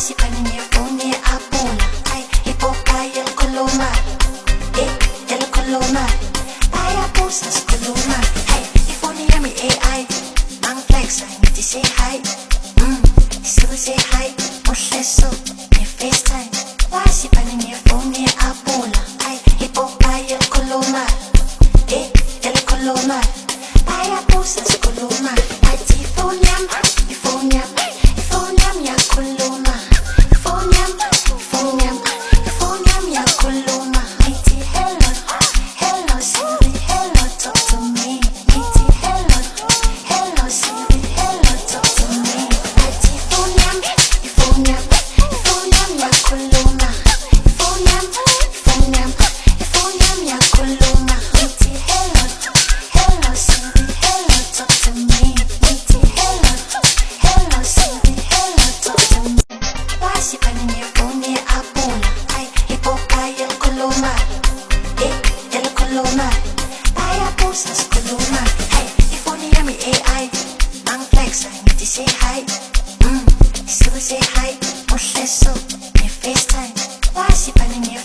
Wasipan niya phone niya apula. Ay, ipokay el kuluma. El kuluma. Kaya pusas kuluma. Hey, phone niya may AI. Mang flex, I need to say hi. Still say hi. Molesto, may FaceTime. Wasipan niya phone niya apula. Ay, ipokay el kuluma. El kuluma. Kaya pusas kuluma. Ay, phone niya. Phone niya. Phone niya kuluma. Phone niya. Phone niya. Phone niya kuluma. Iti hello. Hello Siri. Hello talk to me. Iti hello. Hello Siri. Hello talk to me. Iti phone niya. Phone niya. Phone niya kuluma. Phone niya. Phone niya. Phone niya kuluma. Iti hello. Hello Siri. Hello talk to me. Iti hello. Hello Siri. Hello talk to me. Wasipan niya phone niya apula. Ay, ipokay el kuluma. El kuluma. Kaya pusas kuluma. Hey, phone niya may AI. Mang flex, I need to say hi. Still say hi. Molesto, may FaceTime. Wasipan niya